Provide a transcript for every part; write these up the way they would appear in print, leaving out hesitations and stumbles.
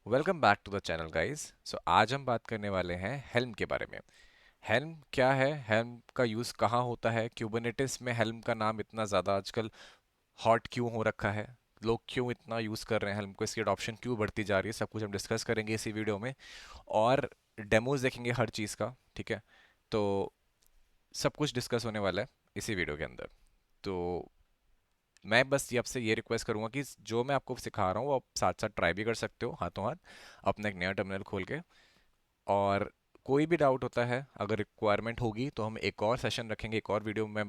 Welcome back to the channel guys. So आज हम बात करने वाले हैं हेल्म के बारे में। हेल्म क्या है, हेल्म का यूज़ कहाँ होता है, क्यूबरनेटिस में हेल्म का नाम इतना ज़्यादा आजकल हॉट क्यों हो रखा है, लोग क्यों इतना यूज़ कर रहे हैं हेल्म को, इसकी अडॉप्शन क्यों बढ़ती जा रही है, सब कुछ हम डिस्कस करेंगे इसी वीडियो में। और डेमोज देखेंगे हर चीज़ का, ठीक है। तो सब कुछ डिस्कस होने वाला है इसी वीडियो के अंदर। तो मैं बस ये आपसे ये रिक्वेस्ट करूंगा कि जो मैं आपको सिखा रहा हूँ वो आप साथ साथ ट्राई भी कर सकते हो हाथों हाथ अपना एक नया टर्मिनल खोल के। और कोई भी डाउट होता है, अगर रिक्वायरमेंट होगी तो हम एक और सेशन रखेंगे, एक और वीडियो मैं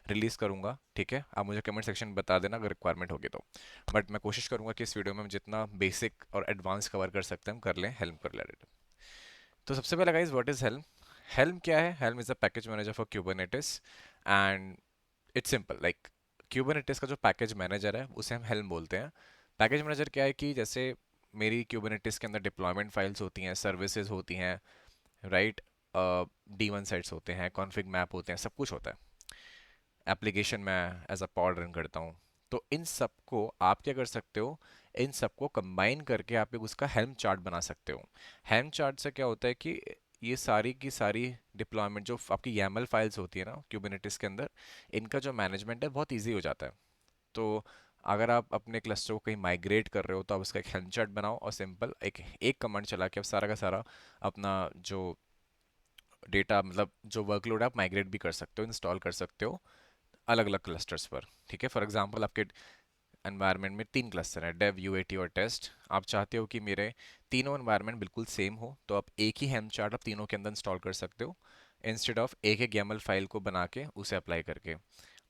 रिलीज़ करूंगा, ठीक है। आप मुझे कमेंट सेक्शन में बता देना अगर रिक्वायरमेंट होगी तो। बट मैं कोशिश करूंगा कि इस वीडियो में हम जितना बेसिक और एडवांस कवर कर सकते हैं हम कर लें हेल्म को रिलेटेड। तो सबसे पहले guys, what is helm? Helm क्या है? Helm is a package manager for Kubernetes and it's simple like Kubernetes का जो पैकेज मैनेजर है उसे हम हेल्म बोलते हैं। पैकेज मैनेजर क्या है कि जैसे मेरी क्यूबरनेटिस के अंदर डिप्लॉयमेंट फाइल्स होती हैं, सर्विसेज होती हैं, राइट, D1 सेट्स होते हैं, कॉन्फ़िग मैप होते हैं, सब कुछ होता है। एप्लीकेशन मैं एज अ पॉड रन करता हूँ। तो इन सबको आप क्या कर सकते हो, इन सबको कंबाइन करके आप एक उसका हेल्म चार्ट बना सकते हो। हेल्म चार्ट से क्या होता है कि ये सारी की सारी डिप्लॉयमेंट जो आपकी YAML फाइल्स होती है ना क्यूबरनेटिस के अंदर, इनका जो मैनेजमेंट है बहुत ईजी हो जाता है। तो अगर आप अपने क्लस्टर को कहीं माइग्रेट कर रहे हो तो आप उसका एक हेल्म चार्ट बनाओ और सिंपल एक एक कमांड चला के आप सारा का सारा अपना जो डेटा, मतलब जो वर्कलोड है, आप माइग्रेट भी कर सकते हो, इंस्टॉल कर सकते हो अलग अलग क्लस्टर्स पर, ठीक है। फॉर एग्जांपल आपके एनवायरनमेंट में 3 क्लस्टर हैं, डेव, यूएटी और टेस्ट। आप चाहते हो कि मेरे तीनों एनवायरनमेंट बिल्कुल सेम हो, तो आप एक ही हेल्म चार्ट आप तीनों के अंदर इंस्टॉल कर सकते हो, इंस्टेड ऑफ एक एक YAML फाइल को बना के उसे अप्लाई करके।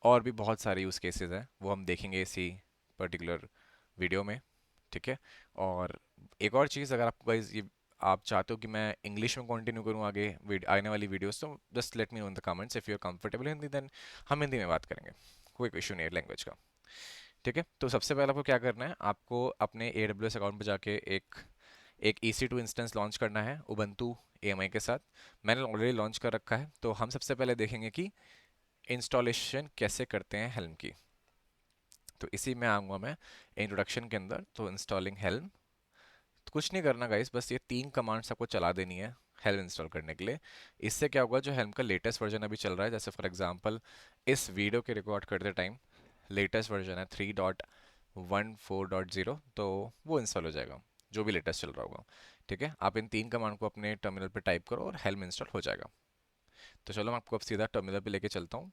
और भी बहुत सारे यूज़ केसेस हैं, वो हम देखेंगे इसी पर्टिकुलर वीडियो में, ठीक है। और एक और चीज़, अगर आपको guys ये आप चाहते हो कि मैं इंग्लिश में कंटिन्यू करूँ आगे आने वाली वीडियोस, तो just let me know in the comments if you are comfortable Hindi, then हम हिंदी में बात करेंगे, कोई इशू नहीं है लैंग्वेज का, ठीक है। तो सबसे पहले आपको क्या करना है, आपको अपने AWS अकाउंट पर जाके एक एक EC2 इंस्टेंस लॉन्च करना है उबंटू AMI के साथ। मैंने ऑलरेडी लॉन्च कर रखा है। तो हम सबसे पहले देखेंगे कि इंस्टॉलेशन कैसे करते हैं हेल्म की। तो इसी में आऊँगा मैं इंट्रोडक्शन के अंदर। तो इंस्टॉलिंग हेल्म, तो कुछ नहीं करना गाइस, बस ये 3 कमांड्स आपको चला देनी है हेल्म इंस्टॉल करने के लिए। इससे क्या होगा, जो हेल्म का लेटेस्ट वर्जन अभी चल रहा है, जैसे फॉर एग्जांपल इस वीडियो के रिकॉर्ड करते टाइम लेटेस्ट वर्जन है 3.14.0, तो वो इंस्टॉल हो जाएगा जो भी लेटेस्ट चल रहा होगा, ठीक है। आप इन 3 कमांड को अपने टर्मिनल पे टाइप करो और हेल्म इंस्टॉल हो जाएगा। तो चलो मैं आपको अब सीधा टर्मिनल पे लेके चलता हूँ,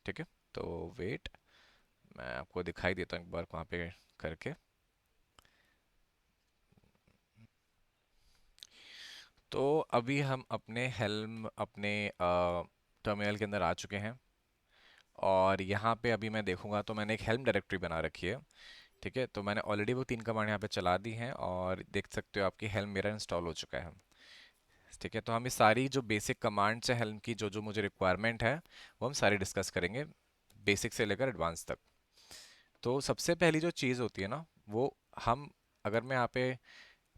ठीक है। तो वेट, मैं आपको दिखाई देता हूँ एक बार वहाँ पे करके। तो अभी हम अपने हेल्म अपने टर्मिनल के अंदर आ चुके हैं। और यहाँ पे अभी मैं देखूंगा तो मैंने एक हेल्म डायरेक्टरी बना रखी है, ठीक है। तो मैंने ऑलरेडी वो 3 कमांड यहाँ पे चला दी हैं और देख सकते हो आपकी हेल्म मेरा इंस्टॉल हो चुका है, ठीक है। तो हम ये सारी जो बेसिक कमांड्स हैं हेल्म की, जो जो मुझे रिक्वायरमेंट है, वो हम सारी डिस्कस करेंगे, बेसिक से लेकर एडवांस तक। तो सबसे पहली जो चीज़ होती है ना, वो हम, अगर मैं यहाँ पे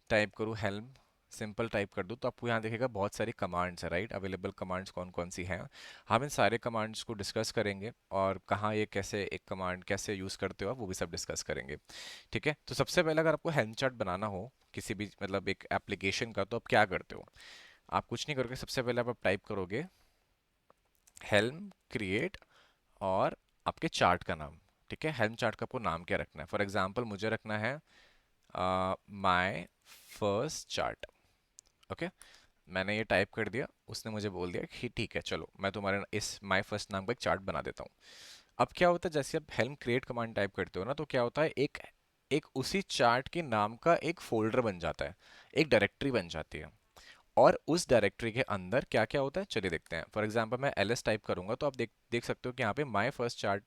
टाइप करूँ हेल्म, सिंपल टाइप कर दूँ, तो आपको यहाँ देखेगा बहुत सारी कमांड्स है, राइट। अवेलेबल कमांड्स कौन कौन सी हैं, हम इन सारे कमांड्स को डिस्कस करेंगे और कहाँ ये कैसे एक कमांड कैसे यूज़ करते हो आप, वो भी सब डिस्कस करेंगे, ठीक है। तो सबसे पहले अगर आपको हेल्म चार्ट बनाना हो किसी भी मतलब एक एप्लीकेशन का, तो आप क्या करते हो, आप कुछ नहीं करोगे, सबसे पहले आप टाइप करोगे हेल्म क्रिएट और आपके चार्ट का नाम, ठीक है। हेल्म चार्ट का आपको नाम क्या रखना है, फॉर एग्जांपल मुझे रखना है माय फर्स्ट चार्ट, ओके। मैंने ये टाइप कर दिया, उसने मुझे बोल दिया कि ठीक है चलो मैं तुम्हारे इस माय फर्स्ट नाम का एक चार्ट बना देता हूँ। अब क्या होता है, जैसे आप हेल्म क्रिएट कमांड टाइप करते हो ना, तो क्या होता है, एक एक उसी चार्ट के नाम का एक फोल्डर बन जाता है, एक डायरेक्टरी बन जाती है। और उस डायरेक्टरी के अंदर क्या क्या होता है चलिए देखते हैं। फॉर एग्जांपल मैं LS टाइप करूंगा तो आप देख देख सकते हो कि यहाँ पे माय फर्स्ट चार्ट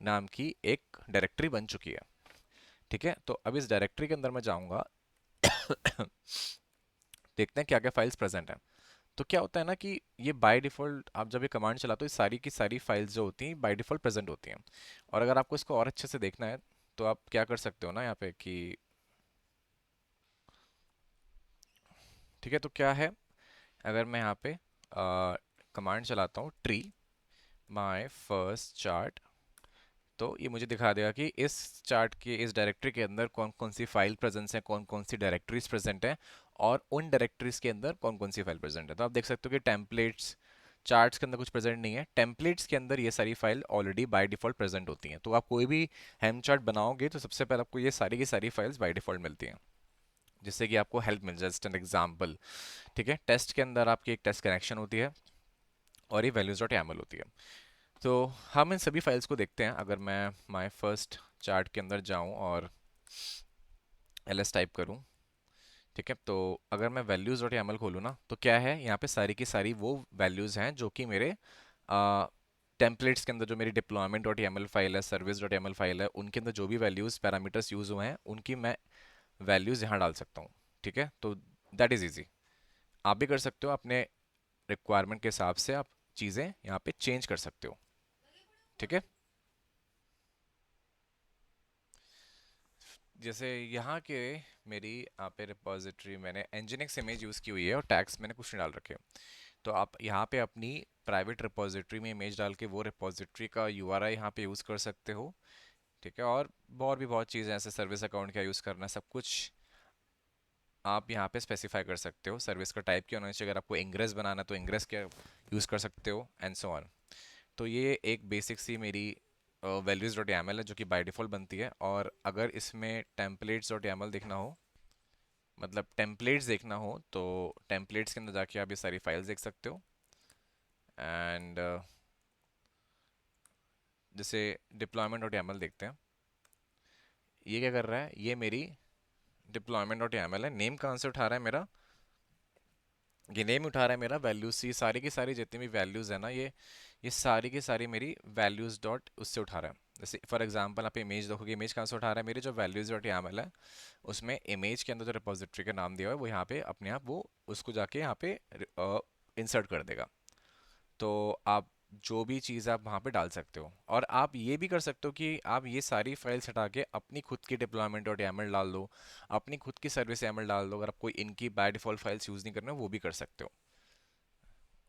नाम की एक डायरेक्टरी बन चुकी है, ठीक है। तो अब इस डायरेक्टरी के अंदर मैं जाऊंगा देखते हैं क्या क्या फाइल्स प्रेजेंट हैं। तो क्या होता है ना कि ये बाय डिफ़ॉल्ट आप जब ये कमांड चलाते हो, ये सारी की सारी फाइल्स जो होती हैं बाय डिफ़ॉल्ट प्रेजेंट होती हैं। और अगर आपको इसको और अच्छे से देखना है तो आप क्या कर सकते हो ना यहाँ पे कि, ठीक है, तो क्या है, अगर मैं यहाँ पे कमांड चलाता हूँ ट्री माय फर्स्ट चार्ट, तो ये मुझे दिखा देगा कि इस चार्ट के इस डायरेक्टरी के अंदर कौन कौन सी फाइल प्रेजेंट है, कौन कौन सी डायरेक्टरीज प्रेजेंट है, और उन डायरेक्टरीज के अंदर कौन कौन सी फाइल प्रेजेंट है। तो आप देख सकते हो कि टेम्पलेट्स चार्ट्स के अंदर कुछ प्रेजेंट नहीं है, टेम्पलेट्स के अंदर ये सारी file already by default present होती हैं। तो आप कोई भी हेल्म चार्ट बनाओगे तो सबसे पहले आपको ये सारी की सारी फाइल्स बाय डिफॉल्ट मिलती हैं, जिससे कि आपको हेल्प मिल जाए। जस्ट एन एग्जाम्पल, ठीक है, टेस्ट के अंदर आपकी एक टेस्ट कनेक्शन होती है और ये वैल्यूज डॉट YAML होती है। तो हम इन सभी फाइल्स को देखते हैं। अगर मैं माय फर्स्ट चार्ट के अंदर जाऊं और ls टाइप करूं, ठीक है, तो अगर मैं वैल्यूज डॉट YAML खोलूँ ना, तो क्या है, यहाँ पे सारी की सारी वो वैल्यूज हैं जो कि मेरे टेम्पलेट्स के अंदर, जो मेरी डिप्लॉयमेंट डॉट YAML फाइल है, सर्विस डॉट YAML फाइल है, उनके अंदर जो भी वैल्यूज पैरामीटर्स यूज हुए हैं उनकी मैं वैल्यूज यहाँ डाल सकता हूँ। ठीक है, तो दैट इज इजी। आप भी कर सकते हो, अपने रिक्वायरमेंट के हिसाब से आप चीज़ें यहाँ पे चेंज कर सकते हो। ठीक है, जैसे यहाँ के मेरी यहाँ पे रिपोजिटरी मैंने nginx इमेज यूज़ की हुई है और टैग्स मैंने कुछ नहीं डाल रखे। तो आप यहाँ पे अपनी प्राइवेट रिपोजिटरी में इमेज डाल के वो रिपोजिटरी का URI यहाँ पे यूज़ कर सकते हो। ठीक है, और भी बहुत चीज़ें, ऐसे सर्विस अकाउंट क्या यूज़ करना है, सब कुछ आप यहाँ पे स्पेसिफाई कर सकते हो। सर्विस का टाइप क्या होना चाहिए, अगर आपको इंग्रेस बनाना है तो इंग्रेस क्या यूज़ कर सकते हो, एंड सो ऑन। तो ये एक बेसिक सी मेरी वैल्यूज डॉट YAML है जो कि बाय डिफ़ॉल्ट बनती है। और अगर इसमें टेम्पलेट्स डॉट YAML देखना हो, मतलब टेम्पलेट्स देखना हो, तो टेम्पलेट्स के अंदर जाके आप ये सारी फाइल्स देख सकते हो। एंड जैसे डिप्लॉयमेंट डॉट YAML देखते हैं, ये क्या कर रहा है, ये मेरी डिप्लॉयमेंट डॉट YAML है। नेम कहाँ से उठा रहा है मेरा, ये नेम उठा रहा है मेरा वैल्यूज सी, सारी की सारी जितनी भी वैल्यूज है ना, ये सारी की सारी मेरी वैल्यूज डॉट उससे उठा रहा है। जैसे फॉर एग्जांपल आप इमेज देखोगे, इमेज कहाँ से उठा रहा है, मेरी जो वैल्यूज डॉट YAML है उसमें इमेज के अंदर जो रिपोजिटरी का नाम दिया हुआ है वो यहाँ पे अपने आप वो उसको जाके यहाँ पे इंसर्ट कर देगा। तो आप जो भी चीज़ आप वहाँ पे डाल सकते हो, और आप ये भी कर सकते हो कि आप ये सारी फाइल्स हटा के अपनी खुद की डिप्लॉयमेंट डॉट YAML डाल दो, अपनी खुद की सर्विस YAML डाल दो। अगर आप कोई इनकी बाय डिफ़ॉल्ट फाइल्स यूज़ नहीं करना वो भी कर सकते हो।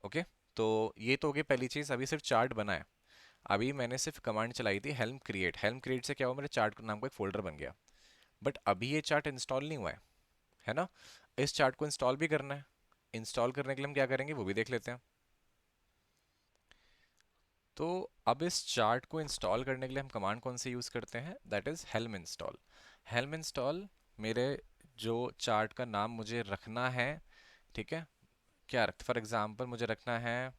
ओके, तो ये तो हो गई पहली चीज़। अभी सिर्फ चार्ट बना है, अभी मैंने सिर्फ कमांड चलाई थी हेल्म क्रिएट। हेल्म क्रिएट से क्या हुआ, मेरे चार्ट नाम का एक फोल्डर बन गया। बट अभी ये चार्ट इंस्टॉल नहीं हुआ है ना। इस चार्ट को इंस्टॉल भी करना है। इंस्टॉल करने के लिए हम क्या करेंगे वो भी देख लेते हैं। तो अब इस चार्ट को इंस्टॉल करने के लिए हम कमांड कौन सी यूज़ करते हैं, that is helm install. Helm install मेरे जो चार्ट का नाम मुझे रखना है, ठीक है, क्या रख, फॉर एग्जांपल मुझे रखना है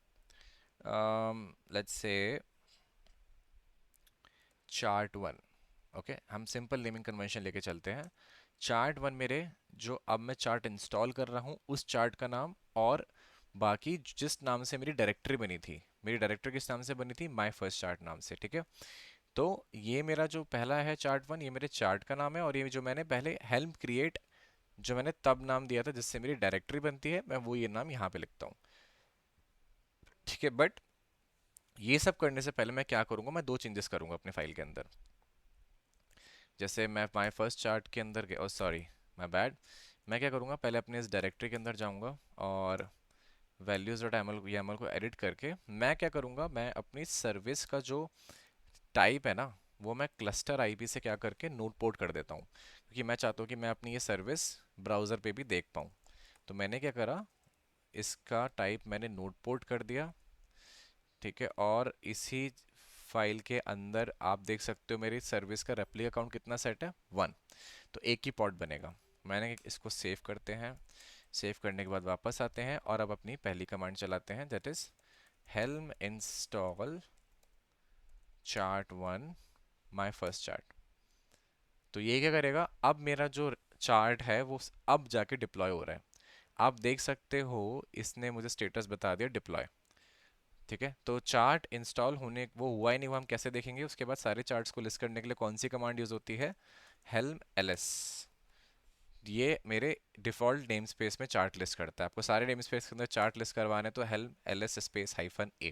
let's say chart one. Okay, हम सिंपल नेमिंग कन्वेंशन लेके चलते हैं। चार्ट वन मेरे, जो अब मैं चार्ट इंस्टॉल कर रहा हूँ उस चार्ट का नाम, और बाकी जिस नाम से मेरी डायरेक्टरी बनी थी, मेरी डायरेक्टरी किस नाम से बनी थी, माय फर्स्ट चार्ट नाम से। ठीक है, तो ये मेरा जो पहला है चार्ट वन, ये मेरे चार्ट का नाम है, और ये जो मैंने पहले हेल्म क्रिएट जो मैंने तब नाम दिया था जिससे मेरी डायरेक्टरी बनती है, मैं वो ये नाम यहाँ पे लिखता हूँ। ठीक है, बट ये सब करने से पहले मैं क्या करूँगा, मैं दो चेंजेस करूँगा अपने फाइल के अंदर। जैसे मैं माय फर्स्ट चार्ट के अंदर गया, सॉरी माय बैड, मैं क्या करूँगा, पहले अपने इस डायरेक्टरी के अंदर जाऊँगा और वैल्यूज डॉट YAML को एडिट करके मैं क्या करूँगा, मैं अपनी सर्विस का जो टाइप है ना, वो मैं क्लस्टर आईपी से क्या करके नोट पोर्ट कर देता हूँ, क्योंकि मैं चाहता हूँ कि मैं अपनी ये सर्विस ब्राउज़र पे भी देख पाऊँ। तो मैंने क्या करा, इसका टाइप मैंने नोट पोर्ट कर दिया। ठीक है, और इसी फाइल के अंदर आप देख सकते हो मेरी सर्विस का रेप्लिका अकाउंट कितना सेट है, 1। तो एक ही पॉट बनेगा। मैंने इसको सेव करते हैं, सेव करने के बाद वापस आते हैं और अब अपनी पहली कमांड चलाते हैं, that is helm install chart1 my first chart। तो ये क्या करेगा, अब मेरा जो चार्ट है वो अब जाके डिप्लॉय हो रहा है। आप देख सकते हो इसने मुझे स्टेटस बता दिया डिप्लॉय। ठीक है, तो चार्ट इंस्टॉल होने वो हुआ ही नहीं हुआ, हम कैसे देखेंगे। उसके बाद सारे चार्ट्स को लिस्ट करने के लिए कौन सी कमांड यूज होती है, helm ls। ये मेरे डिफ़ॉल्ट नेम स्पेस में चार्ट लिस्ट करता है। आपको सारे नेम स्पेस के अंदर चार्ट लिस्ट करवाने तो helm ls space -a।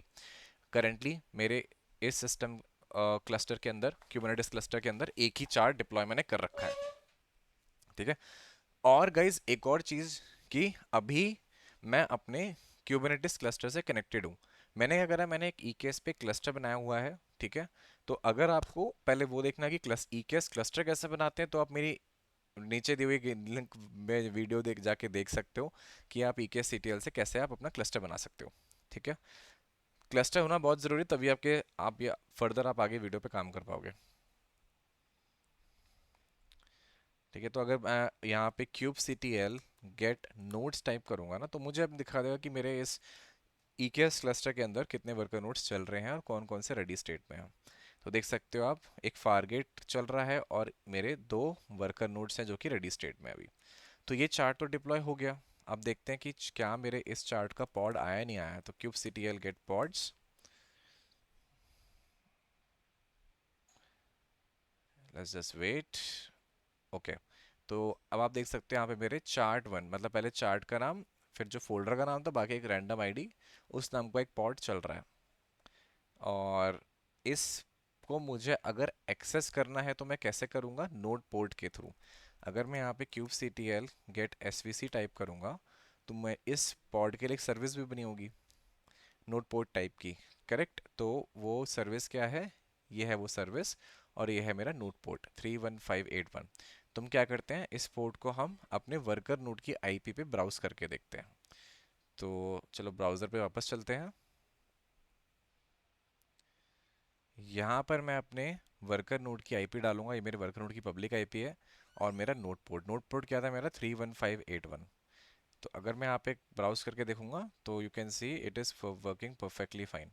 Currently मेरे इस सिस्टम क्लस्टर के अंदर, क्यूबरनेटिस क्लस्टर के अंदर एक ही चार्ट डिप्लॉय मैंने कर रखा है। ठीक है, और गाइज एक और चीज़ कि अभी मैं अपने क्यूबरनेटिस क्लस्टर से कनेक्टेड हूँ। मैंने क्या करा, मैंने एक EKS पे क्लस्टर बनाया हुआ है ठीक है। तो अगर आपको पहले वो देखना है कि ईकेएस क्लस्टर कैसे बनाते हैं, तो आप मेरी नीचे दी हुई लिंक में वीडियो देख जाके देख सकते हो कि आप ईकेएस सीटीएल से कैसे आप अपना क्लस्टर बना सकते हो। ठीक है। क्लस्टर होना बहुत ज़रूरी है, तभी आपके आप या फर्दर आप आगे वीडियो पे काम कर पाओगे। ठीक है। तो अगर मैं यहाँ पे cube C T L get nodes type करूंगा ना, तो मुझे अब दिखा देगा कि मेरे इस ईकेएस क्लस्टर के अंदर कितने वर्कर नोड्स चल रहे हैं और कौन कौन से रेडी स्टेट में हैं। तो देख सकते हो आप, एक फारगेट चल रहा है और मेरे दो वर्कर नोड्स हैं जो कि रेडी स्टेट में हैं अभी। तो ये चार्ट तो डिप्लॉय हो गया। अब देखते हैं कि क्या मेरे इस चार्ट का पॉड आया नहीं आया। तो cube C T L get pods, let's just wait. Okay. तो अब आप देख सकते हैं यहाँ पे मेरे चार्ट वन, मतलब पहले चार्ट का नाम, फिर जो फोल्डर का नाम था, बाकी एक रैंडम आईडी, उस नाम का एक पॉड चल रहा है। और इसको मुझे अगर एक्सेस करना है तो मैं कैसे करूँगा? नोड पोर्ट के थ्रू। अगर मैं यहाँ पे cube C T L get S V C type करूँगा, तो मैं इस पॉड के लिए एक सर्विस भी बनी होगी नोड पोर्ट टाइप की। करेक्ट। तो वो सर्विस क्या है? ये है वो सर्विस, और ये है मेरा नोड पोर्ट 31581। तुम क्या करते हैं, इस पोर्ट को हम अपने वर्कर नोड की आईपी पे ब्राउज करके देखते हैं। तो चलो ब्राउज़र पे वापस चलते हैं। यहाँ पर मैं अपने वर्कर नोड की आईपी डालूंगा, ये मेरे वर्कर नोड की पब्लिक आईपी है। और मेरा नोड पोर्ट क्या था मेरा? 31581। तो अगर मैं यहाँ पे ब्राउज करके देखूंगा तो you can see it is working perfectly fine.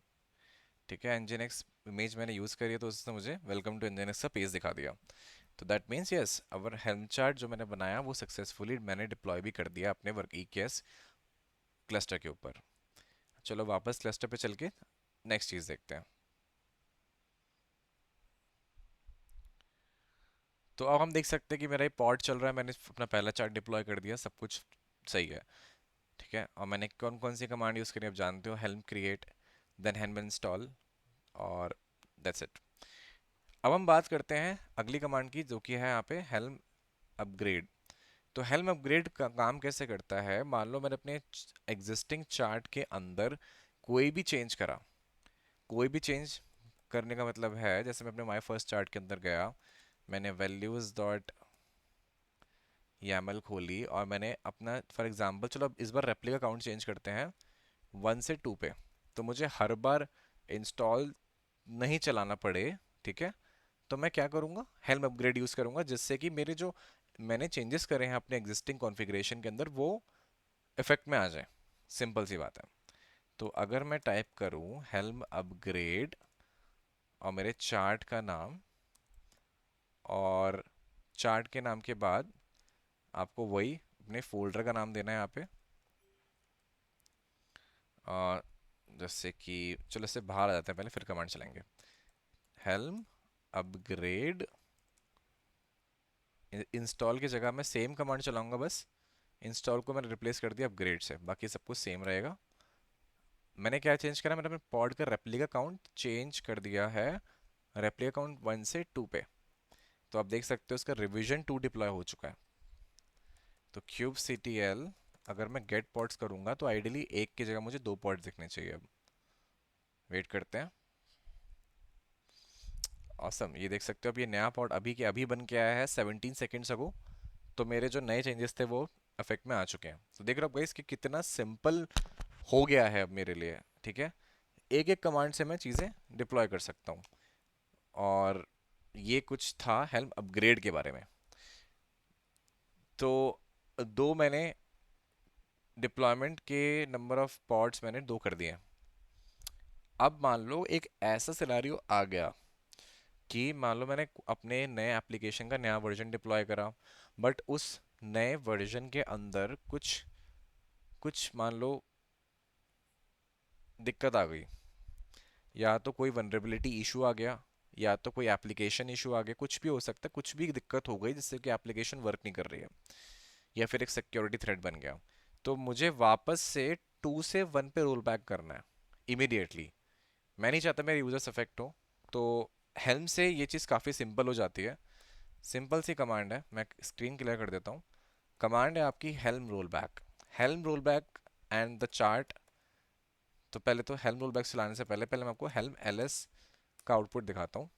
ठीक है। nginx इमेज मैंने यूज़ करी है, तो उसने मुझे वेलकम टू nginx का पेज दिखा दिया। तो that means yes, our helm chart जो मैंने बनाया वो सक्सेसफुली मैंने डिप्लॉय भी कर दिया अपने वर्क ईकेएस क्लस्टर के ऊपर। चलो वापस क्लस्टर पे चल के नेक्स्ट चीज़ देखते हैं। तो अब हम देख सकते हैं कि मेरा ये पॉड चल रहा है, मैंने अपना पहला चार्ट डिप्लॉय कर दिया, सब कुछ सही है। ठीक है। और मैंने कौन कौन सी कमांड यूज़ करी आप जानते हो, helm create, then helm install, और दैट्स इट। अब हम बात करते हैं अगली कमांड की, जो कि है यहाँ पे हेल्म अपग्रेड। तो हेल्म अपग्रेड का काम कैसे करता है? मान लो मैंने अपने एग्जिस्टिंग चार्ट के अंदर कोई भी चेंज करा। कोई भी चेंज करने का मतलब है, जैसे मैं अपने माई फर्स्ट चार्ट के अंदर गया, मैंने वैल्यूज डॉट YAML खोली और मैंने अपना फॉर एग्जांपल, चलो अब इस बार रेप्लिका काउंट चेंज करते हैं 1 से 2 पे, तो मुझे हर बार इंस्टॉल नहीं चलाना पड़े। ठीक है। तो मैं क्या करूँगा? हेल्म अपग्रेड यूज़ करूँगा, जिससे कि मेरे जो मैंने चेंजेस करे हैं अपने एग्जिस्टिंग कॉन्फ़िगरेशन के अंदर वो इफेक्ट में आ जाए। सिंपल सी बात है। तो अगर मैं टाइप करूँ हेल्म अपग्रेड और मेरे चार्ट का नाम, और चार्ट के नाम के बाद आपको वही अपने फोल्डर का नाम देना है यहाँ पे। और जैसे कि चलो इससे बाहर आ जाते हैं पहले, फिर कमांड चलाएंगे। हेल्म अपग्रेड इंस्टॉल की जगह मैं सेम कमांड चलाऊंगा, बस इंस्टॉल को मैंने रिप्लेस कर दिया अपग्रेड से, बाकी सब कुछ सेम रहेगा। मैंने क्या चेंज करा? मैंने अपने पॉड का रेप्लिका काउंट चेंज कर दिया है, रेप्लिका काउंट 1 से 2 पे। तो आप देख सकते हो उसका रिवीजन 2 डिप्लॉय हो चुका है। तो क्यूब सी टी एल अगर मैं गेट पॉड्स करूंगा तो आइडियली एक की जगह मुझे दो पॉड्स दिखने चाहिए। अब वेट करते हैं। ऑसम, ये देख सकते हो अब ये नया पॉड अभी के अभी बन के आया है 17 सेकेंड्स अगो। तो मेरे जो नए चेंजेस थे वो इफेक्ट में आ चुके हैं। तो देख रहे हो गाइस कि कितना सिंपल हो गया है अब मेरे लिए। ठीक है। एक एक कमांड से मैं चीज़ें डिप्लॉय कर सकता हूँ। और ये कुछ था हेल्म अपग्रेड के बारे में। तो दो मैंने डिप्लॉयमेंट के नंबर ऑफ पॉड्स मैंने दो कर दिए। अब मान लो एक ऐसा सिनेरियो आ गया कि मान लो मैंने अपने नए एप्लीकेशन का नया वर्जन डिप्लॉय करा, बट उस नए वर्जन के अंदर कुछ कुछ मान लो दिक्कत आ गई, या तो कोई वनरेबिलिटी इशू आ गया, या तो कोई एप्लीकेशन इशू आ गया, कुछ भी हो सकता है, कुछ भी दिक्कत हो गई जिससे कि एप्लीकेशन वर्क नहीं कर रही है, या फिर एक सिक्योरिटी थ्रेट बन गया। तो मुझे वापस से 2 से 1 पे रोल बैक करना है इमीडिएटली। मैं नहीं चाहता मेरे यूजर्स अफेक्ट हो। तो हेल्म से ये चीज़ काफ़ी सिंपल हो जाती है। सिंपल सी कमांड है, मैं स्क्रीन क्लियर कर देता हूँ। कमांड है आपकी helm roll back. Helm roll back and the chart. तो पहले तो हेल्म रोल बैक चलाने से पहले पहले मैं आपको हेल्म एल एस इसका आउटपुट दिखाता हूँ।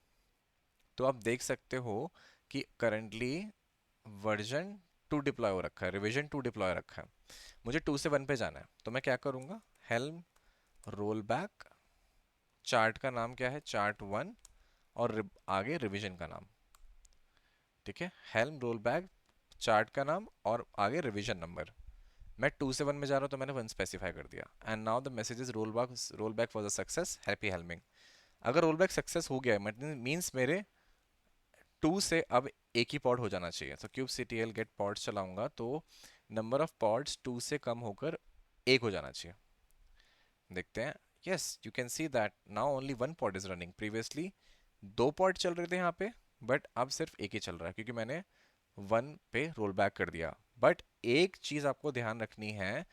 तो आप देख सकते हो कि करंटली वर्जन 2 डिप्लॉय हो रखा है, रिवीजन 2 डिप्लॉय रखा है। मुझे 2 से 1 पे जाना है, तो मैं क्या करूँगा, हेल्म रोल बैक, चार्ट का नाम क्या है, चार्ट 1, और आगे रिवीजन का नाम। ठीक है, हेल्म रोल बैक, चार्ट का नाम और आगे रिवीजन नंबर। मैं 2 से 1 में जा रहा हूँ तो मैंने 1 स्पेसिफाई कर दिया। And now the message is roll back was a success, happy helming. अगर रोल बैक सक्सेस हो गया है मीन्स मेरे 2 से अब एक ही पॉड हो जाना चाहिए। तो kubectl गेट पॉड्स चलाऊंगा तो नंबर ऑफ पॉड्स 2 से कम होकर एक हो जाना चाहिए। देखते हैं, yes you can see that now only one pod is running. Previously 2 pod चल रहे थे यहाँ पे, बट अब सिर्फ एक ही चल रहा है क्योंकि मैंने 1 पे रोल बैक कर दिया। बट एक चीज आपको ध्यान रखनी है,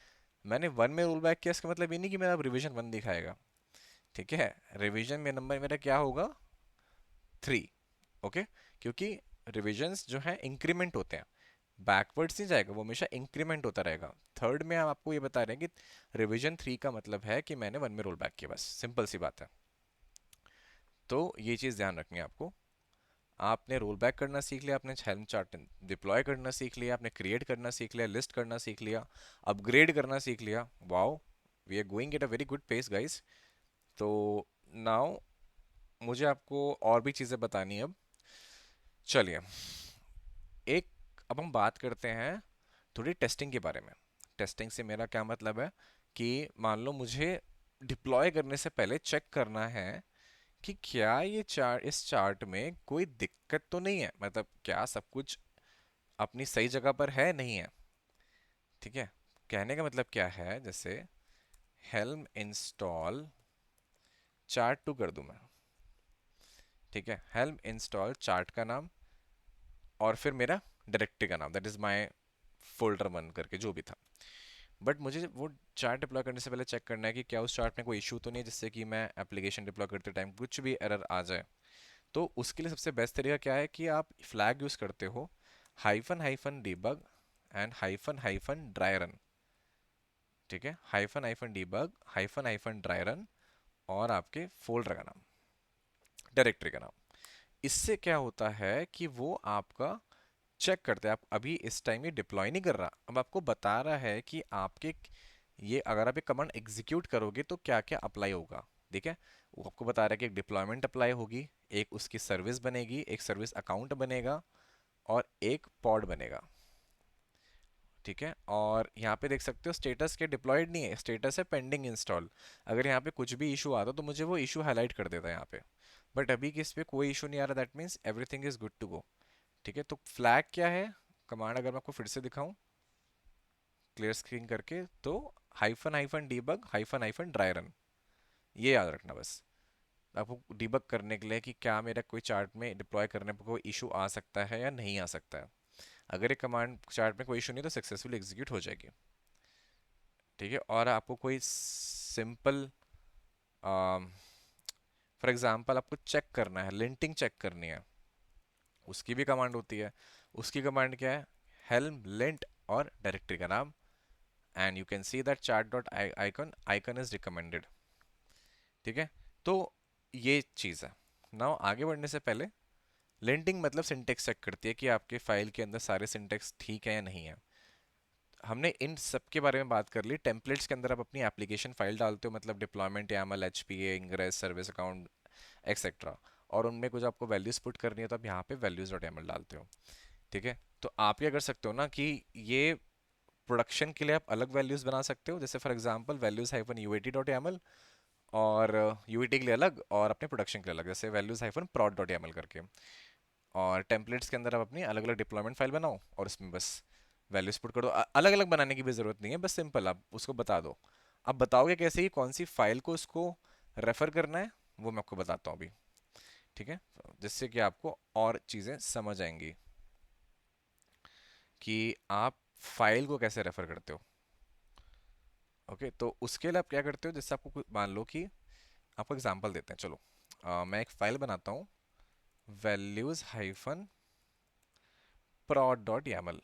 मैंने 1 में रोल बैक किया इसका मतलब ये नहीं कि मेरा अब रिवीजन 1 दिखाएगा। ठीक है, रिवीजन में नंबर मेरा क्या होगा, 3। ओके, क्योंकि रिविजन्स जो है इंक्रीमेंट होते हैं, बैकवर्ड्स नहीं जाएगा, वो हमेशा इंक्रीमेंट होता रहेगा। थर्ड में हम आपको ये बता रहे हैं कि रिवीजन 3 का मतलब है कि मैंने 1 में रोल बैक किया, बस सिंपल सी बात है। तो ये चीज़ ध्यान रखनी है आपको। आपने रोल बैक करना सीख लिया, आपने हेल्म चार्ट डिप्लॉय करना सीख लिया, आपने क्रिएट करना सीख लिया, लिस्ट करना सीख लिया, अपग्रेड करना सीख लिया। Wow, we are going at a very good pace guys. तो नाउ मुझे आपको और भी चीज़ें बतानी है अब। चलिए, एक अब हम बात करते हैं थोड़ी टेस्टिंग के बारे में। टेस्टिंग से मेरा क्या मतलब है कि मान लो मुझे डिप्लॉय करने से पहले चेक करना है कि क्या ये चार्ट, इस चार्ट में कोई दिक्कत तो नहीं है, मतलब क्या सब कुछ अपनी सही जगह पर है नहीं है। ठीक है, कहने का मतलब क्या है, जैसे हेल्म इंस्टॉल चार्ट 2 कर दूं मैं। ठीक है, हेल्म इंस्टॉल चार्ट का नाम और फिर मेरा डायरेक्टरी का नाम, दैट इज माय फोल्डर 1 करके जो भी था। बट मुझे वो चार्ट डिप्लॉय करने से पहले चेक करना है कि क्या उस चार्ट में कोई इशू तो नहीं है जिससे कि मैं एप्लीकेशन डिप्लॉय करते टाइम कुछ भी एरर आ जाए। तो उसके लिए सबसे बेस्ट तरीका क्या है कि आप फ्लैग यूज़ करते हो, hyphen hyphen debug and hyphen hyphen dry run. ठीक है, hyphen hyphen debug hyphen hyphen dry run और आपके फोल्डर का नाम, डायरेक्टरी का नाम। इससे क्या होता है कि वो आपका चेक करते हैं। आप अभी इस टाइम ये डिप्लॉय नहीं कर रहा, अब आपको बता रहा है कि आपके ये अगर आप ये कमांड एग्जीक्यूट करोगे तो क्या क्या अप्लाई होगा। ठीक है, वो आपको बता रहा है कि एक डिप्लॉयमेंट अप्लाई होगी, एक उसकी सर्विस बनेगी, एक सर्विस अकाउंट बनेगा और एक पॉड बनेगा। ठीक है, और यहाँ पे देख सकते हो स्टेटस के डिप्लॉयड नहीं है, स्टेटस है पेंडिंग इंस्टॉल। अगर यहाँ पे कुछ भी इशू आता तो मुझे वो इशू हाईलाइट कर देता है यहाँ पे, बट अभी किस पे कोई इशू नहीं आ रहा, that means everything is good to go. ठीक है, तो फ्लैग क्या है कमांड, अगर मैं आपको फिर से दिखाऊं क्लियर स्क्रीन करके, तो hyphen hyphen debug hyphen hyphen dry run, ये याद रखना बस आपको डीबग करने के लिए कि क्या मेरा कोई चार्ट में डिप्लॉय करने पर कोई इशू आ सकता है या नहीं आ सकता है। अगर ये कमांड चार्ट में कोई इशू नहीं तो सक्सेसफुली एग्जीक्यूट हो जाएगी। ठीक है, और आपको कोई सिंपल फॉर एग्जांपल आपको चेक करना है, लिंटिंग चेक करनी है, उसकी भी कमांड होती है। उसकी कमांड क्या है, हेल्म लिंट और डायरेक्टरी का नाम, and you can see that chart dot icon icon is recommended. ठीक है, तो ये चीज़ है। नाउ आगे बढ़ने से पहले लिंटिंग मतलब सिंटेक्स चेक करती है कि आपके फाइल के अंदर सारे सिंटेक्स ठीक है या नहीं है। हमने इन सब के बारे में बात कर ली। टेम्पलेट्स के अंदर आप अपनी एप्लीकेशन फाइल डालते हो, मतलब deployment YAML H P A ingress service account etcetera, और उनमें कुछ आपको वैल्यूज पुट करनी है तो आप यहाँ पे वैल्यूज डॉट एमएल डालते हो। ठीक है, तो आप क्या कर सकते हो ना कि ये प्रोडक्शन के लिए आप अलग वैल्यूज बना सकते हो, जैसे for example values hyphen UAT dot ML, और यूएटी के लिए अलग और अपने प्रोडक्शन के लिए अलग, जैसे values hyphen prod dot ML करके। और टेम्पलेट्स के अंदर आप अपनी अलग अलग डिप्लॉयमेंट फाइल बनाओ और उसमें बस वैल्यूज पुट कर दो। अलग अलग बनाने की भी जरूरत नहीं है, बस सिंपल आप उसको बता दो। आप बताओगे कैसे कि कौन सी फाइल को उसको रेफर करना है, वो मैं आपको बताता हूँ अभी। ठीक है, जिससे कि आपको और चीज़ें समझ आएंगी कि आप फाइल को कैसे रेफर करते हो। ओके, तो उसके लिए आप क्या करते हो, जैसे आपको मान लो कि आपको एग्जांपल देते हैं, चलो मैं एक फाइल बनाता हूँ, values hyphen prod dot yaml।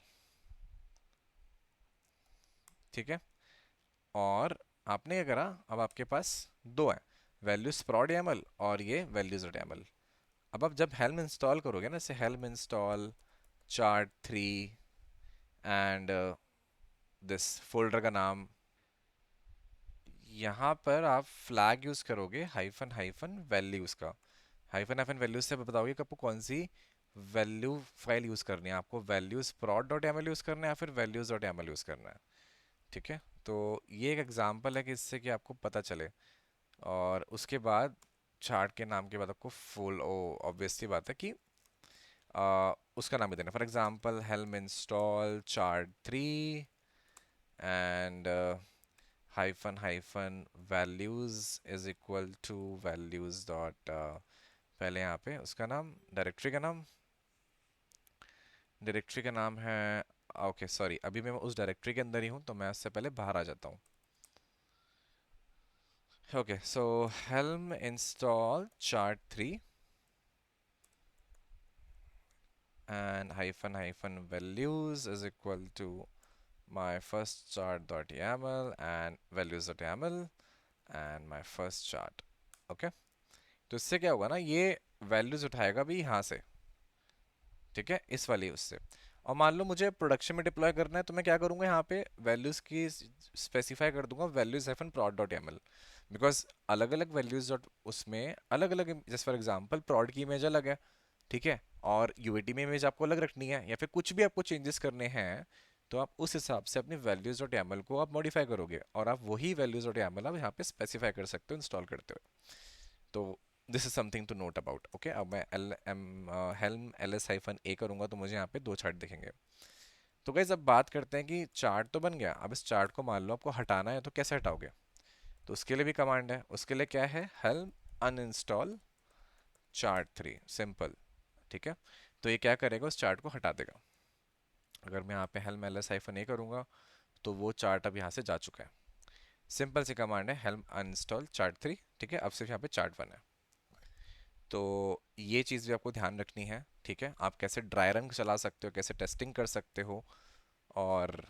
ठीक है, और आपने क्या करा, अब आपके पास दो है, वैल्यूज prod YAML और ये वैल्यूज डॉट YAML। अब आप जब हेल्म इंस्टॉल करोगे ना, जैसे helm install chart3 and this folder का नाम, यहाँ पर आप फ्लैग यूज करोगे हाइफन हाइफन वैल्यूज का। हाइफन हाइफन वैल्यूज से बताओगे कि आपको कौन सी वैल्यू फाइल यूज करनी है, आपको values prod dot YAML use करना है या फिर वैल्यूज डॉट YAML यूज करना है। ठीक है, तो ये एक एग्जांपल है कि इससे कि आपको पता चले। और उसके बाद चार्ट के नाम के बाद आपको फुल ओ ऑब्वियसली बात है कि उसका नाम भी देना। For example helm install chart3 and hyphen hyphen values is equal to values dot, पहले यहाँ पे उसका नाम, डायरेक्टरी का नाम है, ओके सॉरी, अभी मैं उस डायरेक्टरी के अंदर ही हूँ तो मैं उससे पहले बाहर आ जाता हूँ। Okay, so helm install chart3 and hyphen hyphen values is equal to my first chart.yaml and values.yaml and my first chart। Okay, तो इससे क्या होगा ना, ये वैल्यूज उठाएगा भी यहाँ से, ठीक है, इस वाली उससे। और मान लो मुझे प्रोडक्शन में डिप्लॉय करना है तो मैं क्या करूंगा, यहाँ पे वैल्यूज की स्पेसिफाई कर दूंगा values hyphen prod dot YAML। Because अलग अलग वैल्यूज डॉट उसमें अलग अलग, जैसे फॉर एग्जांपल prod की इमेज अलग है, ठीक है, और यूएटी में इमेज आपको अलग रखनी है या फिर कुछ भी आपको चेंजेस करने हैं, तो आप उस हिसाब से अपनी वैल्यूज डॉट YAML को आप मॉडिफाई करोगे और आप वही वैल्यूज डॉट YAML आप यहाँ पे स्पेसिफाई कर सकते हो इंस्टॉल करते हुए। तो this is something to note about. Okay, अब मैं L M helm L S hyphen A करूंगा तो मुझे यहाँ पे दो चार्ट दिखेंगे। तो गाइस अब बात करते हैं कि चार्ट तो बन गया, अब इस चार्ट को मान लो आपको हटाना है तो कैसे हटाओगे। तो उसके लिए भी कमांड है, उसके लिए क्या है, हेल्म अनइंस्टॉल chart3, सिंपल। ठीक है, तो ये क्या करेगा, उस चार्ट को हटा देगा। अगर मैं यहाँ पे हेल्म एल एस हाइफन ए करूँगा तो वो चार्ट अब यहाँ से जा चुका है। सिंपल सी कमांड है हेल्म अनइंस्टॉल chart3, ठीक है, अब सिर्फ यहाँ पे चार्ट बना है। तो ये चीज़ भी आपको ध्यान रखनी है, ठीक है, आप कैसे ड्राई रन चला सकते हो, कैसे टेस्टिंग कर सकते हो। और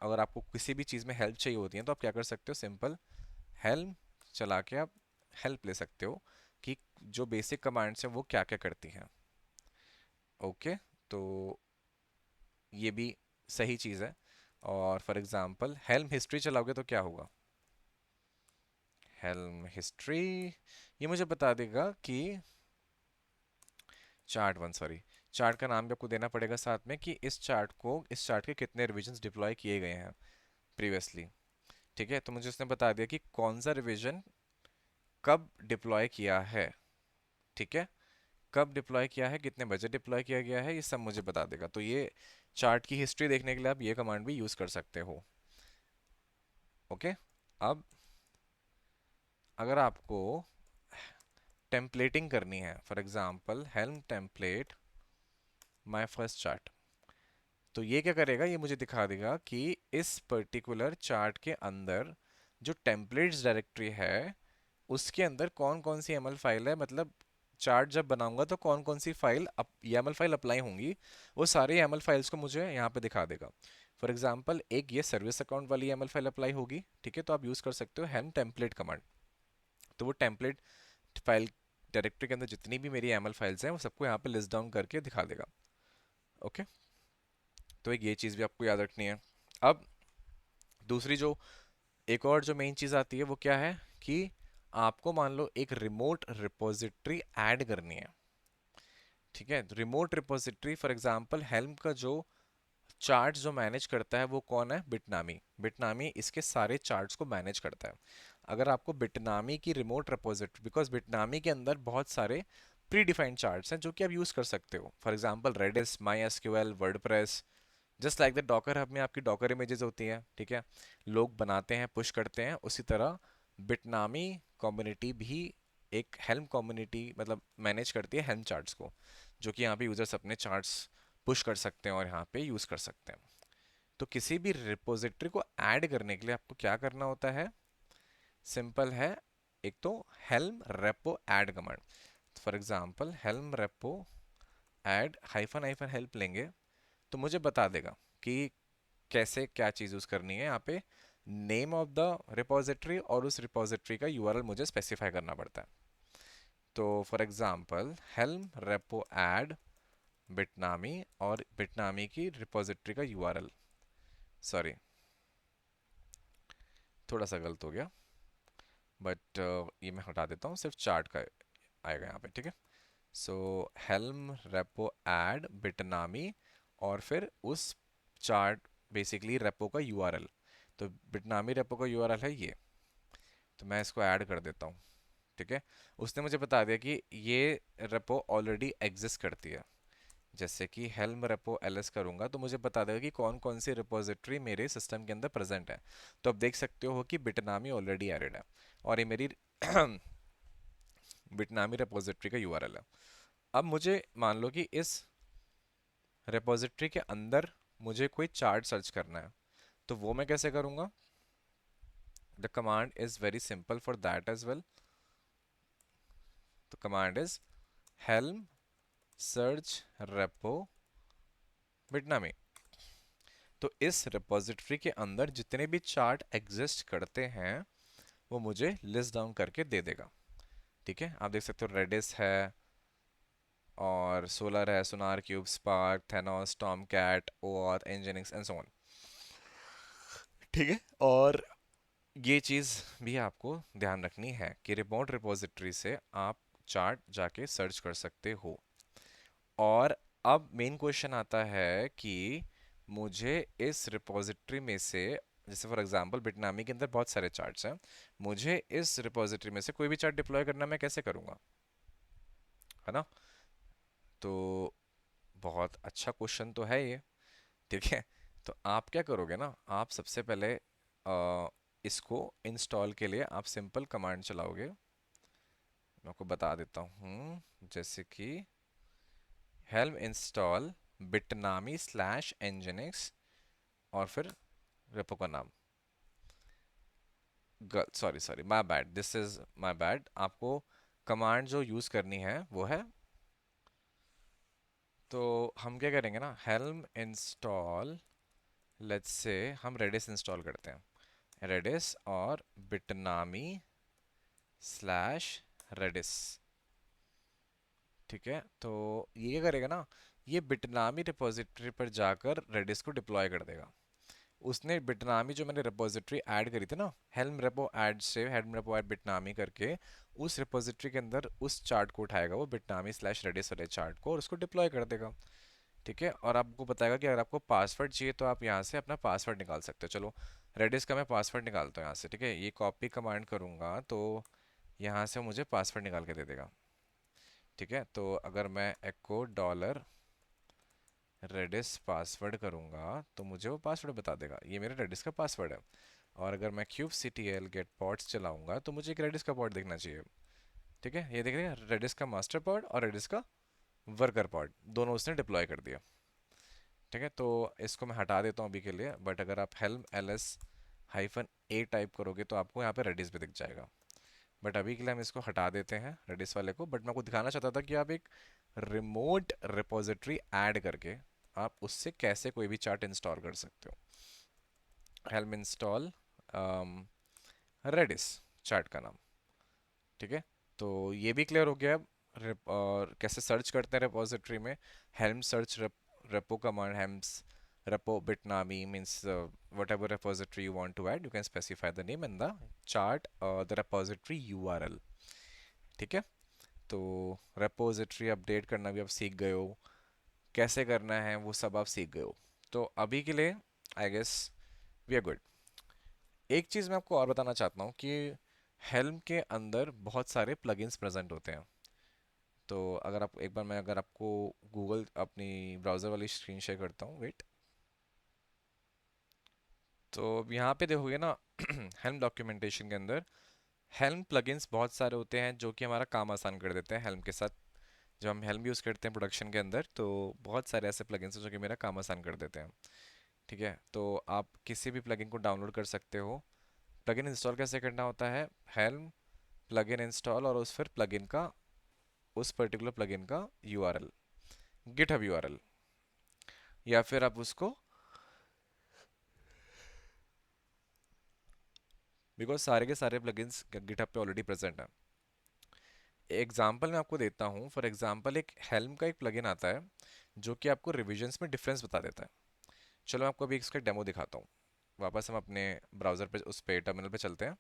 अगर आपको किसी भी चीज़ में हेल्प चाहिए होती है तो आप क्या कर सकते हो, सिंपल हेल्म चला के आप हेल्प ले सकते हो कि जो बेसिक कमांड्स हैं वो क्या क्या करती हैं। ओके, तो ये भी सही चीज़ है। और फॉर एग्जांपल हेल्म हिस्ट्री चलाओगे तो क्या होगा, हेल्म हिस्ट्री ये मुझे बता देगा कि चार्ट 1, सॉरी, चार्ट का नाम भी आपको देना पड़ेगा साथ में कि इस चार्ट के कितने रिविजन्स डिप्लॉय किए गए हैं प्रीवियसली। ठीक है, तो मुझे उसने बता दिया कि कौन सा रिवीजन कब डिप्लॉय किया है, ठीक है, कब डिप्लॉय किया है, कितने बजे डिप्लॉय किया गया है, ये सब मुझे बता देगा। तो ये चार्ट की हिस्ट्री देखने के लिए आप ये कमांड भी यूज कर सकते हो। ओके, अब अगर आपको टेम्पलेटिंग करनी है, for example helm template my first chart, तो ये क्या करेगा, ये मुझे दिखा देगा कि इस पर्टिकुलर चार्ट के अंदर जो टेम्पलेट्स डायरेक्टरी है उसके अंदर कौन कौन सी एमएल फाइल है, मतलब चार्ट जब बनाऊंगा तो कौन कौन सी फाइल एमएल फाइल अप्लाई होंगी, वो सारी एमएल फाइल्स को मुझे यहाँ पे दिखा देगा। फॉर एग्जांपल एक ये सर्विस अकाउंट वाली एमएल फाइल अप्लाई होगी, ठीक है, तो आप यूज़ कर सकते हो हेल्म टेम्पलेट कमांड। तो वो टेम्पलेट फाइल डायरेक्टरी के अंदर जितनी भी मेरी एमएल फाइल्स हैं वो सबको यहाँ पे लिस्ट डाउन करके दिखा देगा। ओके, तो एक ये चीज़ भी आपको याद रखनी है। अब दूसरी जो एक और जो मेन चीज़ आती है वो क्या है कि आपको मान लो एक रिमोट रिपोजिटरी ऐड करनी है, ठीक है, remote repository for example helm का जो चार्ट्स जो मैनेज करता है वो कौन है, बिटनामी। बिटनामी इसके सारे चार्ट्स को मैनेज करता है। अगर आपको बिटनामी की रिमोट रिपोजिटरी, बिकॉज बिटनामी के अंदर बहुत सारे प्री डिफाइंड चार्ट्स हैं जो कि आप यूज़ कर सकते हो, for example Redis, MySQL, WordPress, just like that Docker hub में आपकी डॉकर इमेजेस होती हैं, ठीक है, लोग बनाते हैं, पुश करते हैं, उसी तरह बिटनामी कम्युनिटी भी एक हेल्म कम्युनिटी मतलब मैनेज करती है हेल्म चार्ट्स को, जो कि यहाँ पे यूजर्स अपने चार्ट्स पुश कर सकते हैं और यहाँ पे यूज़ कर सकते हैं। तो किसी भी रिपोजिटरी को ऐड करने के लिए आपको क्या करना होता है, सिंपल है, एक तो helm repo add command. For example helm repo add hyphen hyphen help लेंगे तो मुझे बता देगा कि कैसे क्या चीज़ यूज़ करनी है यहाँ पे नेम ऑफ द रिपोजिटरी और उस रिपोजिटरी का यूआरएल मुझे स्पेसिफाई करना पड़ता है। तो for example helm repo add Bitnami, और बिटनामी की रिपोजिटरी का यूआरएल, सॉरी थोड़ा सा गलत हो गया, बट ये मैं हटा देता हूँ, सिर्फ चार्ट का आएगा यहाँ पे, ठीक है। सो हेल्म रेपो ऐड बिटनामी, और फिर उस चार्ट बेसिकली रेपो का यूआरएल, तो बिटनामी रेपो का यूआरएल है ये, तो मैं इसको ऐड कर देता हूँ, ठीक है। उसने मुझे बता दिया कि ये रेपो ऑलरेडी एग्जिस्ट करती है। जैसे कि हेल्म रेपो एलएस करूंगा तो मुझे बता देगा कि कौन कौन सी रिपोजिटरी मेरे सिस्टम के अंदर प्रेजेंट है। तो अब देख सकते हो कि बिटनामी ऑलरेडी एडेड है, और ये मेरी बिटनामी रिपोजिटरी का यूआरएल है। अब मुझे मान लो कि इस रिपोजिटरी के अंदर मुझे कोई चार्ट सर्च करना है, तो वो मैं कैसे करूंगा? The command is very simple for that as well. The command is helm search repo bitnami। तो इस रिपोजिटरी के अंदर जितने भी चार्ट एग्जिस्ट करते हैं वो मुझे लिस्ट डाउन करके दे देगा, ठीक है। आप देख सकते हो रेडिस है, और सोलर है, SonarQube, Spark, Thanos, Tomcat, OAuth, nginx and so on, ठीक है। और ये चीज़ भी आपको ध्यान रखनी है कि रिमोट रिपोजिटरी से आप चार्ट जाके सर्च कर सकते हो। और अब मेन क्वेश्चन आता है कि मुझे इस रिपोजिटरी में से, जैसे फॉर एग्जांपल बिटनामी के अंदर बहुत सारे चार्ट्स हैं, मुझे इस रिपोजिटरी में से कोई भी चार्ट डिप्लॉय करना, मैं कैसे करूँगा, है ना। तो बहुत अच्छा क्वेश्चन तो है ये, ठीक है। तो आप क्या करोगे ना, आप सबसे पहले इसको इंस्टॉल के लिए आप सिंपल कमांड चलाओगे। मैं आपको बता देता हूँ, जैसे कि helm install bitnami slash nginx, और फिर रेपो का नाम, sorry sorry my bad, this is my bad. आपको कमांड जो यूज़ करनी है वो है, तो हम क्या करेंगे ना, helm install, लेट्स से हम रेडिस इंस्टॉल करते हैं, रेडिस और bitnami स्लैश रेडिस, ठीक है। तो ये क्या करेगा ना, ये बिटनामी रिपोजिटरी पर जाकर रेडिस को डिप्लॉय कर देगा। उसने बिटनामी जो मैंने रिपोजिटरी ऐड करी थी ना, हेल्म रेपो ऐड से हेल्म रेपो ऐड बिटनामी करके, उस रिपोजिटरी के अंदर उस चार्ट को उठाएगा वो बिटनामी स्लैश रेडिस वाले चार्ट को, और उसको डिप्लॉय कर देगा, ठीक है। और आपको बताएगा कि अगर आपको पासवर्ड चाहिए तो आप यहाँ से अपना पासवर्ड निकाल सकते हो। चलो रेडिस का मैं पासवर्ड निकालता हूँ यहाँ से, ठीक है। ये कॉपी कमांड करूँगा तो यहाँ से मुझे पासवर्ड निकाल के दे देगा, ठीक है। तो अगर मैं एको डॉलर रेडिस पासवर्ड करूँगा तो मुझे वो पासवर्ड बता देगा, ये मेरा रेडिस का पासवर्ड है। और अगर मैं kubectl गेट पॉड्स चलाऊंगा तो मुझे एक रेडिस का पॉड दिखना चाहिए, ठीक है। ये देख रहे हैं, रेडिस का मास्टर पॉड और रेडिस का वर्कर पॉड, दोनों उसने डिप्लॉय कर दिया, ठीक है। तो इसको मैं हटा देता हूँ अभी के लिए, बट अगर आप हेल्म ls हाइफन ए टाइप करोगे तो आपको यहाँ पे रेडिस भी दिख जाएगा। बट अभी के लिए हम इसको हटा देते हैं रेडिस वाले को। बट मैं आपको दिखाना चाहता था कि आप एक रिमोट रिपोजिटरी ऐड करके आप उससे कैसे कोई भी चार्ट इंस्टॉल कर सकते हो। हेल्म इंस्टॉल रेडिस चार्ट का नाम, ठीक है। तो ये भी क्लियर हो गया अब। और कैसे सर्च करते हैं रिपोजिटरी में, helm search repo command helms repo bitnami means whatever repository you want to add, you can specify the name and the chart, the repository URL, ठीक है। तो repository अपडेट करना भी आप सीख गए हो, कैसे करना है वो सब आप सीख गए हो। तो अभी के लिए I guess we are good. एक चीज़ मैं आपको और बताना चाहता हूँ कि हेल्म के अंदर बहुत सारे प्लगइन्स प्रेजेंट होते हैं। तो अगर आप एक बार, मैं अगर आपको गूगल अपनी ब्राउज़र वाली स्क्रीन शेयर करता हूँ, वेट। तो अब यहाँ पे देखोगे ना हेल्म डॉक्यूमेंटेशन के अंदर हेल्म प्लगइन्स बहुत सारे होते हैं जो कि हमारा काम आसान कर देते हैं हेल्म के साथ। जब हम हेल्म यूज़ करते हैं प्रोडक्शन के अंदर तो बहुत सारे ऐसे प्लगइन्स हैं जो कि मेरा काम आसान कर देते हैं, ठीक है। तो आप किसी भी प्लगइन को डाउनलोड कर सकते हो। प्लगइन इंस्टॉल कैसे करना होता है, हेल्म प्लगइन इंस्टॉल, और उस फिर प्लगइन का, उस पर्टिकुलर प्लगइन का यूआरएल, गिटहब यूआरएल, या फिर आप उसको बिकॉज सारे के सारे प्लगइन्स गिटहब पे ऑलरेडी प्रेजेंट हैं। एग्जाम्पल मैं आपको देता हूँ। फॉर एग्जाम्पल एक हेल्म का एक प्लगइन आता है जो कि आपको रिविजन्स में डिफरेंस बता देता है। चलो मैं आपको अभी इसका डेमो दिखाता हूँ। वापस हम अपने ब्राउज़र पे उस पे टर्मिनल पे चलते हैं।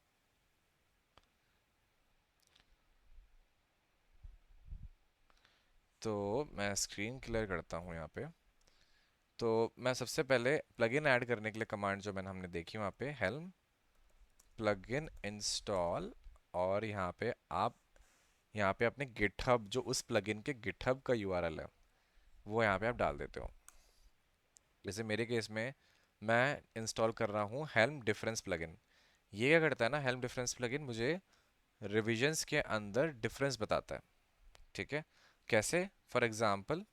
तो मैं स्क्रीन क्लियर करता हूँ यहाँ पे। तो मैं सबसे पहले प्लगइन ऐड करने के लिए कमांड जो मैंने हमने देखी वहाँ पे हेल्म प्लगइन इंस्टॉल, और यहाँ पे अपने गिटहब जो उस प्लगइन के गिटहब का यूआरएल है वो यहाँ पे आप डाल देते हो। जैसे मेरे केस में मैं इंस्टॉल कर रहा हूँ हेल्म डिफरेंस प्लगइन। ये क्या करता है ना, हेल्म डिफरेंस प्लगइन मुझे रिविजन्स के अंदर डिफरेंस बताता है। ठीक है, कैसे? फॉर एग्जांपल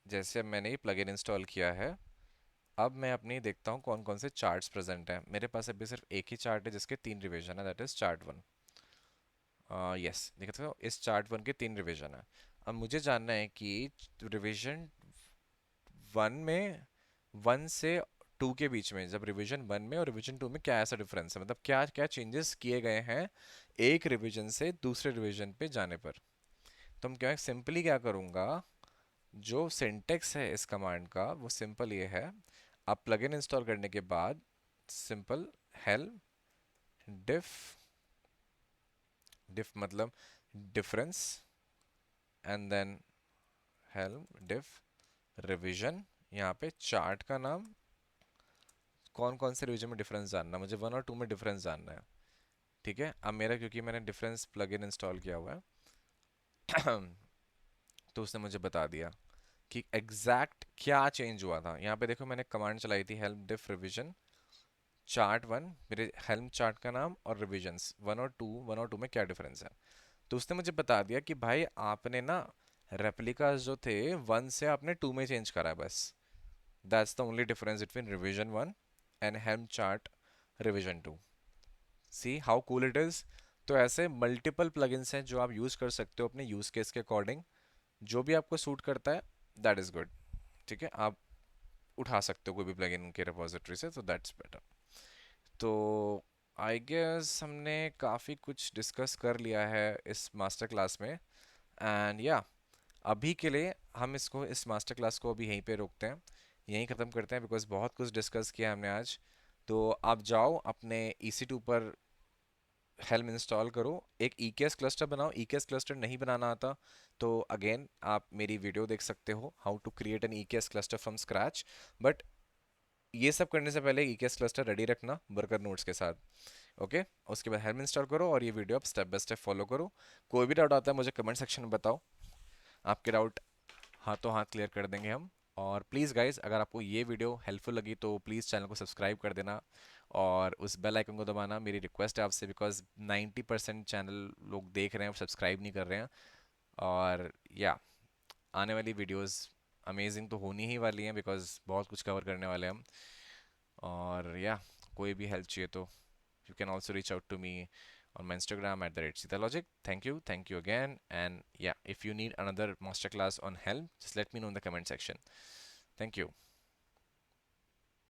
जैसे मैंने ये प्लगइन इंस्टॉल किया है, अब मैं अपनी देखता हूँ कौन कौन से चार्ट्स प्रेजेंट हैं। मेरे पास अभी सिर्फ एक ही चार्ट है जिसके 3 रिवीजन है, दैट इज चार्ट 1। यस, देखते हो इस चार्ट 1 के 3 रिवीजन है। अब मुझे जानना है कि रिवीजन 1 में 1 से 2 के बीच में, जब रिवीजन 1 में और रिवीजन 2 में क्या ऐसा डिफरेंस है, मतलब क्या क्या चेंजेस किए गए हैं एक रिवीजन से दूसरे रिवीजन पे जाने पर। तो हम क्या सिंपली क्या करूँगा, जो सिंटेक्स है इस कमांड का वो सिंपल ये है। आप प्लगइन इंस्टॉल करने के बाद सिंपल हेल्प डिफ, डिफ मतलब difference, and then help diff revision. यहाँ पे चार्ट का नाम, कौन कौन से रिवीजन में डिफरेंस जानना, मुझे 1 और 2 में डिफरेंस जानना है। ठीक है, अब मेरा क्योंकि मैंने डिफरेंस प्लगइन इंस्टॉल किया हुआ है तो उसने मुझे बता दिया कि एग्जैक्ट क्या चेंज हुआ था। यहाँ पे देखो मैंने कमांड चलाई थी हेल्प डिफ रिवीजन चार्ट 1, मेरे हेल्म चार्ट का नाम और रिविजन्स 1 और 2 में क्या डिफरेंस है। तो उसने मुझे बता दिया कि भाई आपने ना रेप्लिकास जो थे 1 से आपने 2 में चेंज करा है बस। That's the only difference between revision 1 and helm chart revision 2। See how cool it is. तो ऐसे मल्टीपल प्लगइन्स हैं जो आप यूज कर सकते हो अपने यूज केस के अकॉर्डिंग, जो भी आपको सूट करता है दैट इज गुड। ठीक है, आप उठा सकते हो कोई भी प्लगइन के रिपोजिटरी से, तो दैट्स बेटर। तो आई गेस हमने काफ़ी कुछ डिस्कस कर लिया है इस मास्टर क्लास में। एंड या अभी के लिए हम इसको इस मास्टर क्लास को अभी यहीं पे रोकते हैं, यहीं ख़त्म करते हैं, बिकॉज बहुत कुछ डिस्कस किया हमने आज। तो आप जाओ अपने EC2 पर हेल्म इंस्टॉल करो, एक EKS क्लस्टर बनाओ। EKS क्लस्टर नहीं बनाना आता तो अगेन आप मेरी वीडियो देख सकते हो how to create an EKS cluster from scratch. But ये सब करने से पहले EKS क्लस्टर रेडी रखना वर्कर नोट्स के साथ। ओके, उसके बाद हेल्म इंस्टॉल करो और ये वीडियो आप स्टेप बाय स्टेप फॉलो करो। कोई भी डाउट आता है मुझे कमेंट सेक्शन में बताओ, आपके डाउट हाथों हाथ क्लियर कर देंगे हम। और प्लीज़ गाइज, अगर आपको ये वीडियो हेल्पफुल लगी तो प्लीज़ चैनल को सब्सक्राइब कर देना और उस बेल आइकन को दबाना, मेरी रिक्वेस्ट है आपसे, बिकॉज 90% चैनल लोग देख रहे हैं और सब्सक्राइब नहीं कर रहे हैं। और या आने वाली वीडियोस अमेजिंग तो होनी ही वाली हैं, बिकॉज बहुत कुछ कवर करने वाले हैं हम। और या कोई भी हेल्प चाहिए तो you can also reach out to me on my Instagram at the rate Logic. Thank you again. And yeah, if you need another masterclass on Helm, just let me know in the comment section. Thank you.